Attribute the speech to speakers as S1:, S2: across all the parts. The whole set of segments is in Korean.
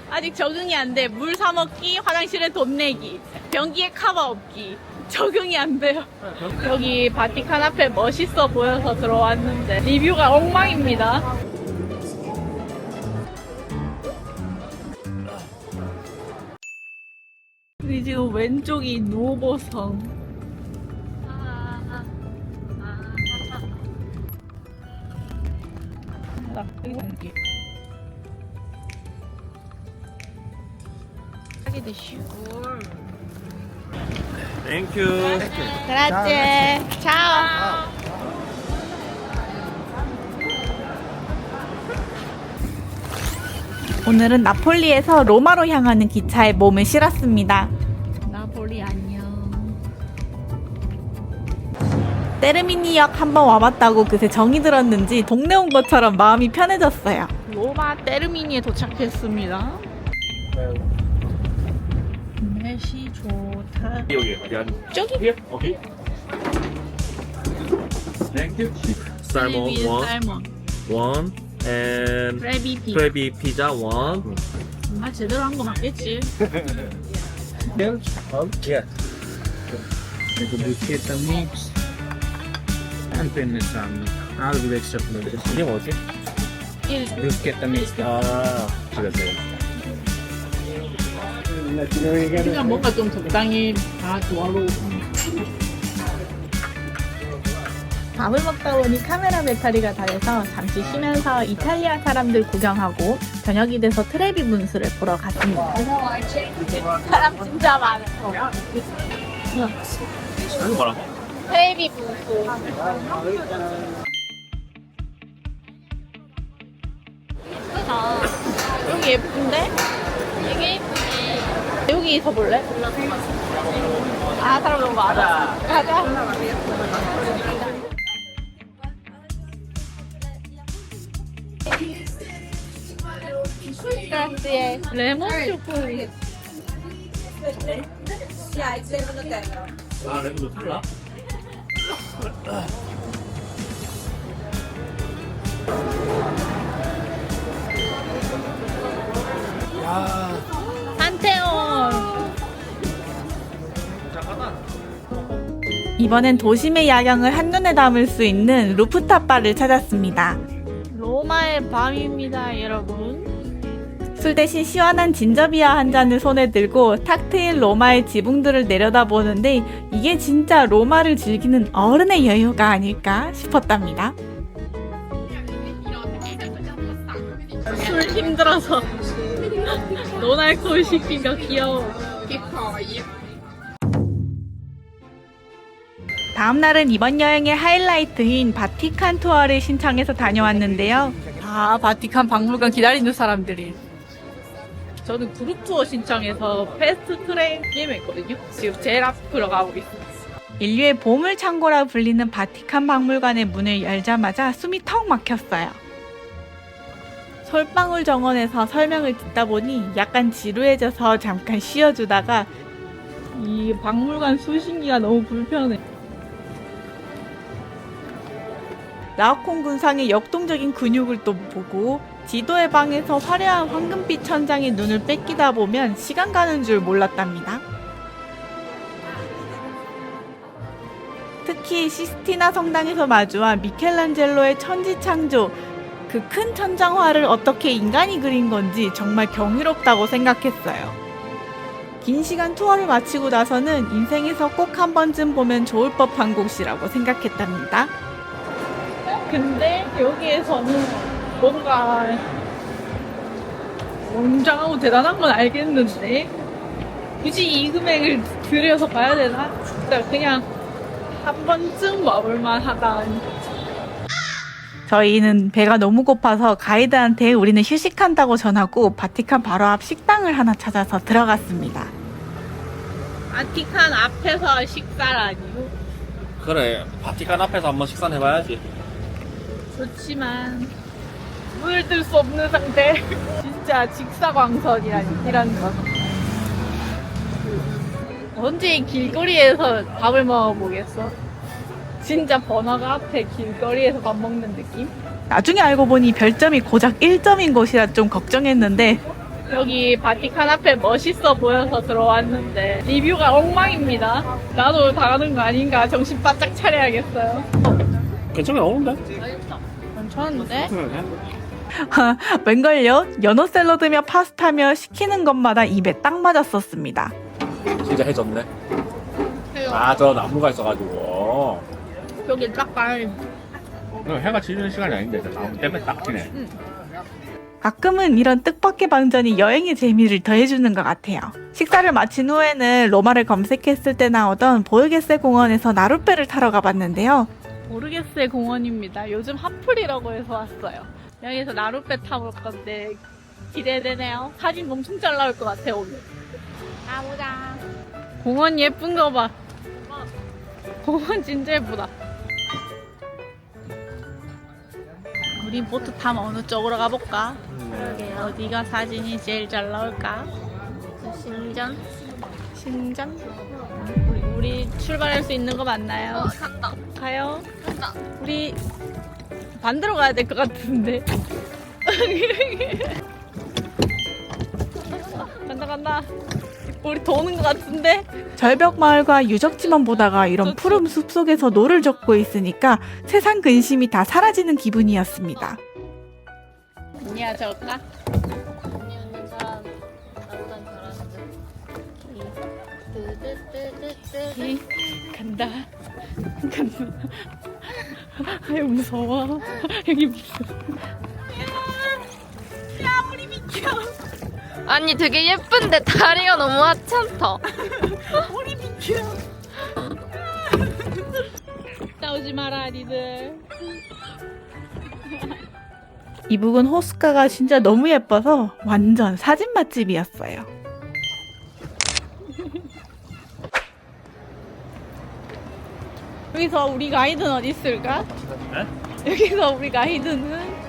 S1: 아직 적응이 안 돼. 물 사 먹기, 화장실에 돈 내기, 변기에 카바 없기. 적응이 안 돼요. 여기 바티칸 앞에 멋있어 보여서 들어왔는데 리뷰가 엉망입니다. 우리 지금 왼쪽이 노보성. 하게 되시오.
S2: Thank you.
S1: Grazie. Ciao. 오늘은 나폴리에서 로마로 향하는 기차에 몸을 실었습니다. 나폴리 안녕. 테르미니역 한번 와봤다고 그새 정이 들었는지 동네 온 것처럼 마음이 편해졌어요. 로마 테르미니에 도착했습니다. 날씨 좋다.
S2: 여기
S1: 저기?
S2: Here. Okay. Thank you. Salmon one,
S1: 살몬.
S2: one, and
S1: 크래비피.
S2: crabby pizza one.
S1: 아 제대로 한 거 맞겠지.
S2: Yeah.
S3: Ecco, bruschetta mix e un parmigiano, algo extra flores.
S2: 이게 뭐지?
S3: Bruschetta mix.
S2: 아, 그랬어요.
S1: 그냥 뭔가 좀 적당히 다 조화로. 밥을 먹다 보니 카메라 배터리가 다 돼서 잠시 쉬면서 이탈리아 사람들 구경하고 저녁이 돼서 트레비 분수를 보러 갔습니다. 사람 진짜 많아요.
S2: 이거 뭐라고?
S1: 트레비 분수. 여기 예쁜데? 되게 예쁘지. 여기서 볼래? 아 사람 너무 많아. 가자. grazie. 레몬 초콜릿.
S2: 아, 레몬도 달라?
S1: 판테온. 이번엔 도심의 야경을 한눈에 담을 수 있는 루프탑 바를 찾았습니다. 로마의 밤입니다, 여러분. 술 대신 시원한 진저비아 한 잔을 손에 들고 탁 트인 로마의 지붕들을 내려다보는데 이게 진짜 로마를 즐기는 어른의 여유가 아닐까 싶었답니다. 술 힘들어서 노날콜 시키니까 귀여워. 다음날은 이번 여행의 하이라이트인 바티칸 투어를 신청해서 다녀왔는데요. 아, 바티칸 박물관 기다리는 사람들이. 저는 그룹 투어 신청해서 패스트 트레인 예매했거든요. 지금 제일 앞으로 가고 있어요. 인류의 보물 창고라 불리는 바티칸 박물관의 문을 열자마자 숨이 턱 막혔어요. 솔방울 정원에서 설명을 듣다 보니 약간 지루해져서 잠깐 쉬어주다가 이 박물관 수신기가 너무 불편해. 라오콩 군상의 역동적인 근육을 또 보고 지도의 방에서 화려한 황금빛 천장에 눈을 뺏기다 보면 시간 가는 줄 몰랐답니다. 특히 시스티나 성당에서 마주한 미켈란젤로의 천지창조, 그 큰 천장화를 어떻게 인간이 그린 건지 정말 경이롭다고 생각했어요. 긴 시간 투어를 마치고 나서는 인생에서 꼭 한 번쯤 보면 좋을 법한 곳이라고 생각했답니다. 근데 여기에서는 뭔가 웅장하고 대단한 건 알겠는데 굳이 이 금액을 들여서 가야 되나? 진짜 그냥 한 번쯤 와볼만 하다. 저희는 배가 너무 고파서 가이드한테 우리는 휴식한다고 전하고 바티칸 바로 앞 식당을 하나 찾아서 들어갔습니다. 바티칸 앞에서 식사라니요?
S2: 그래, 바티칸 앞에서 한번 식사는 해봐야지.
S1: 좋지만 눈을 뜰 수 없는 상태. 진짜 직사광선이라니 이런 거. 언제 길거리에서 밥을 먹어보겠어? 진짜 번화가 앞에 길거리에서 밥 먹는 느낌? 나중에 알고 보니 별점이 고작 1점인 곳이라 좀 걱정했는데 여기 바티칸 앞에 멋있어 보여서 들어왔는데 리뷰가 엉망입니다. 나도 당하는 거 아닌가 정신 바짝 차려야겠어요.
S2: 괜찮게 나오는데?
S1: 괜찮은데? 웬걸요? 연어 샐러드며 파스타며 시키는 것마다 입에 딱 맞았었습니다.
S2: 진짜 해졌네. 아, 저 나무가 있어가지고.
S1: 여기 딱 가요.
S2: 해가 지는 시간이 아닌데, 나무 때문에 딱 지네.
S1: 가끔은 이런 뜻밖의 방전이 여행의 재미를 더해주는 것 같아요. 식사를 마친 후에는 로마를 검색했을 때 나오던 보르게세 공원에서 나룻배를 타러 가봤는데요. 보르게세 공원입니다. 요즘 핫플이라고 해서 왔어요. 여기서 나룻배 타볼 건데 기대되네요. 사진 엄청 잘 나올 것 같아요 오늘. 가보자. 공원 예쁜 거 봐. 공원 진짜 예쁘다. 우리 보트 타면 어느 쪽으로 가볼까? 어디가 사진이 제일 잘 나올까? 신전? 신전? 우리 출발할 수 있는 거 맞나요?
S4: 간다.
S1: 가요?
S4: 간다.
S1: 우리 반대로 가야 될 것 같은데. 간다 간다. 우리 도는 것 같은데? 절벽 마을과 유적지만 보다가 이런 푸른 숲속에서 노를 젓고 있으니까 세상 근심이 다 사라지는 기분이었습니다. 언니야 저까?
S4: 언니 웃는 사람 나보단 잘하는데. 뜨뜨뜨뜨뜨.
S1: 간다. 간다. 아유 무서워. 여기 무서워. 야 우리 비켜.
S4: 아니 되게 예쁜데 다리가 너무 하찮다.
S1: 우리 비켜. 싸우지 마라 니들. 이북은 호숫가가 진짜 너무 예뻐서 완전 사진 맛집이었어요. 여기서 우리 가이드는 어디 있을까?
S2: 네?
S1: 여기서 우리 가이드는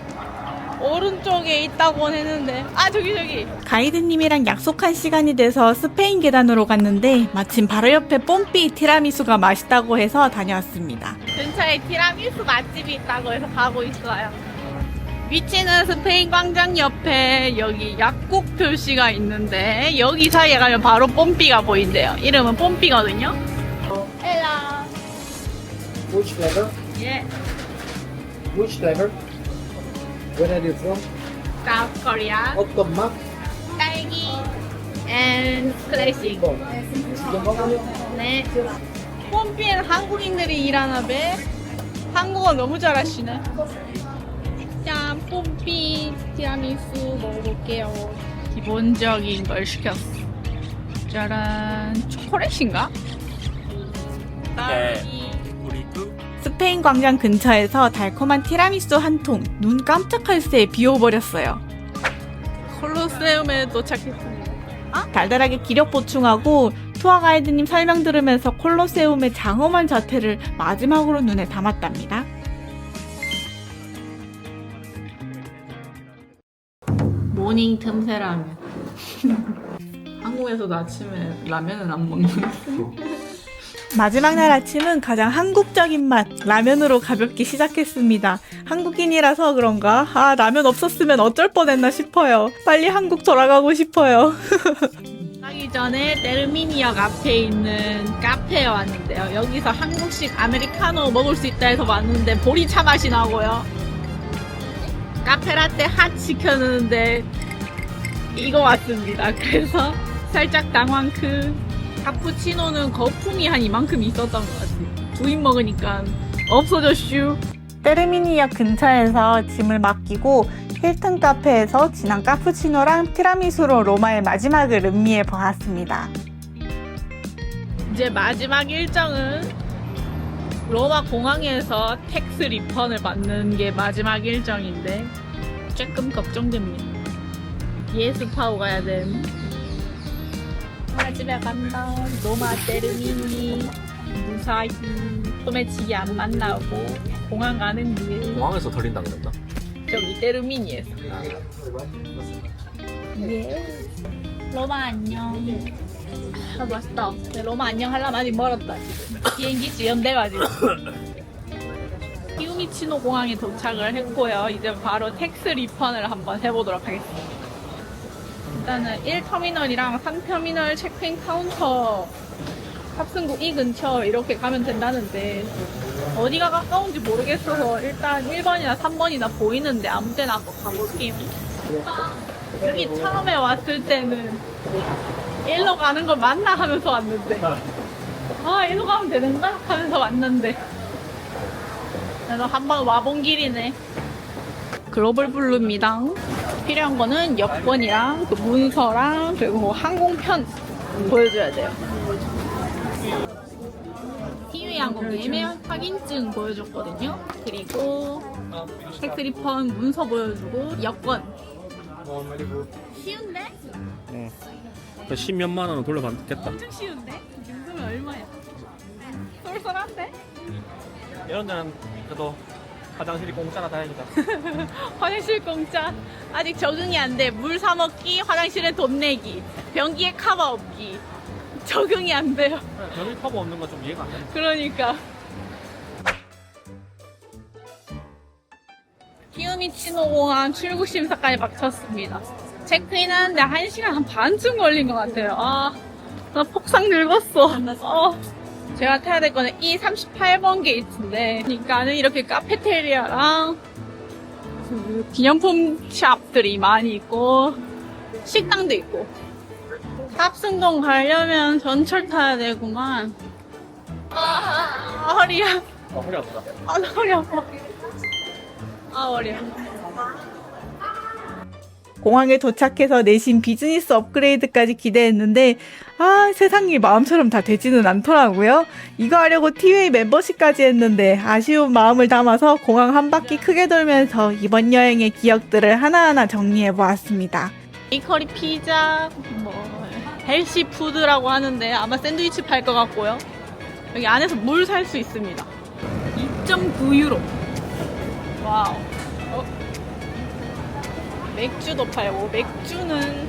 S1: 오른쪽에 있다고 했는데 저기 가이드님이랑 약속한 시간이 돼서 스페인 계단으로 갔는데 마침 바로 옆에 뽐삐 티라미수가 맛있다고 해서 다녀왔습니다. 근처에 티라미수 맛집이 있다고 해서 가고 있어요. 위치는 스페인 광장 옆에 여기 약국 표시가 있는데 여기 사이에 가면 바로 뽐삐가 보인대요. 이름은 뽐삐거든요. Hello.
S3: Which flavor?
S1: 예.
S3: Which flavor? Where are you from?
S1: South Korea.
S3: 어떤 맛?
S1: 딸기 and classic.
S3: 이거 먹어요?
S1: 네. 뽐삐엔 한국인들이 일하나 배. 한국어 너무 잘하시네. 짠, 뽐삐 티라미수 먹어볼게요. 기본적인 걸 시켰어. 짜란, 초콜릿인가? 딸기.
S2: 우리
S1: 스페인 광장 근처에서 달콤한 티라미수 한 통, 눈 깜짝할 새에 비워버렸어요. 콜로세움에 도착했습니다. 달달하게 기력 보충하고 투어 가이드님 설명 들으면서 콜로세움의 장엄한 자태를 마지막으로 눈에 담았답니다. 모닝 틈새 라면. 한국에서도 아침에 라면은 안 먹는데. 마지막 날 아침은 가장 한국적인 맛 라면으로 가볍게 시작했습니다. 한국인이라서 그런가 라면 없었으면 어쩔 뻔했나 싶어요. 빨리 한국 돌아가고 싶어요. 가기 전에 테르미니역 앞에 있는 카페에 왔는데요. 여기서 한국식 아메리카노 먹을 수 있다 해서 왔는데 보리차 맛이 나고요. 카페라떼 핫 시켰는데 이거 왔습니다. 그래서 살짝 당황. 카푸치노는 거품이 한 이만큼 있었던 것 같아요. 두 입 먹으니까 없어졌슈. 테르미니역 근처에서 짐을 맡기고 힐튼 카페에서 진한 카푸치노랑 티라미수로 로마의 마지막을 음미해 보았습니다. 이제 마지막 일정은 로마 공항에서 텍스 리펀을 받는 게 마지막 일정인데 조금 걱정됩니다. 예스파오 가야 됨. 집에 간다. 로마 테르미니 무사히 소매치기 안 만나고 공항 가는 길.
S2: 공항에서 털린다 그랬나?
S1: 저기 테르미니에서. 예. 로마 안녕. 맛있다. 근데 로마 안녕 하려면 아직 멀었다. 비행기 지연돼가지고. 기움이 피우미치노 공항에 도착을 했고요. 이제 바로 텍스 리펀을 한번 해보도록 하겠습니다. 일단은 1터미널이랑 3터미널 체크인 카운터 탑승국 이 근처 이렇게 가면 된다는데 어디가 가까운지 모르겠어서 일단 1번이나 3번이나 보이는데 아무 데나 한번 가볼게요. 여기 처음에 왔을 때는 일로 가는 거 맞나 하면서 왔는데 아 일로 가면 되는가 하면서 왔는데 그래서 한번 와본 길이네. 글로벌 블루입니다. 필요한 거는 여권이랑 그 문서랑 그리고 항공편 보여줘야 돼요. 티웨이 항공 예매 확인증 보여줬거든요. 그리고 텍스 리펀 문서 보여주고 여권. 쉬운데?
S2: 응. 10몇만 원은 돌려받겠다.
S1: 엄청 쉬운데? 이 정도면 얼마야? 쏠쏠한데?
S2: 이런 데는 그래도 화장실이 공짜라 다행이다.
S1: 화장실 공짜. 아직 적응이 안 돼. 물 사 먹기, 화장실에 돈 내기, 변기에 카바 없기. 적응이 안 돼요.
S2: 변기 커버 없는 건 좀 이해가 안 되네.
S1: 그러니까. 키우미치노 공항 출국 심사까지 마쳤습니다. 체크인하는데 1시간 한 반쯤 걸린 것 같아요. 아, 나 폭삭 늙었어. 제가 타야 될 거는 이 38번 게이트인데, 그러니까는 이렇게 카페테리아랑 그 기념품 샵들이 많이 있고, 식당도 있고. 탑승동 가려면 전철 타야 되구만. 허리야.
S2: 허리 아프다.
S1: 나 허리 아파. 허리야. 공항에 도착해서 내신 비즈니스 업그레이드까지 기대했는데 세상이 마음처럼 다 되지는 않더라고요. 이거 하려고 티웨이 멤버십까지 했는데 아쉬운 마음을 담아서 공항 한 바퀴 크게 돌면서 이번 여행의 기억들을 하나하나 정리해 보았습니다. 베이커리 피자, 헬시 푸드라고 하는데 아마 샌드위치 팔 것 같고요. 여기 안에서 물 살 수 있습니다. 2.9유로. 와우. 맥주도 팔고, 맥주는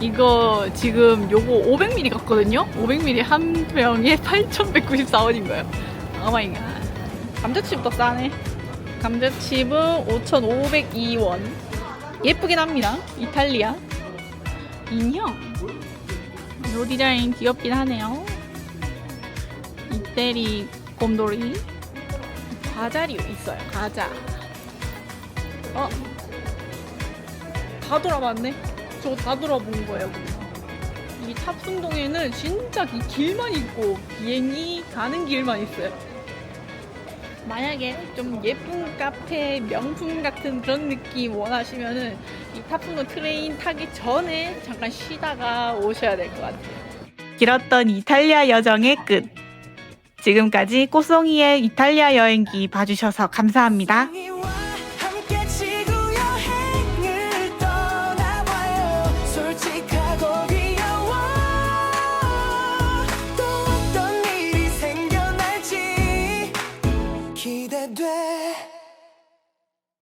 S1: 이거 지금 요거 500ml 같거든요? 500ml 한 병에 8,194원인 거예요. 오마이갓. 감자칩도 싸네. 감자칩은 5,502원. 예쁘긴 합니다. 이탈리아. 인형. 요 디자인 귀엽긴 하네요. 이태리 곰돌이. 과자류 있어요. 과자. 다 돌아봤네. 저거 다 돌아본 거예요. 이 탑승동에는 진짜 이 길만 있고 비행기 가는 길만 있어요. 만약에 좀 예쁜 카페, 명품 같은 그런 느낌 원하시면은 이 탑승동 트레인 타기 전에 잠깐 쉬다가 오셔야 될 것 같아요. 길었던 이탈리아 여정의 끝. 지금까지 꼬송이의 이탈리아 여행기 봐주셔서 감사합니다.
S5: 함께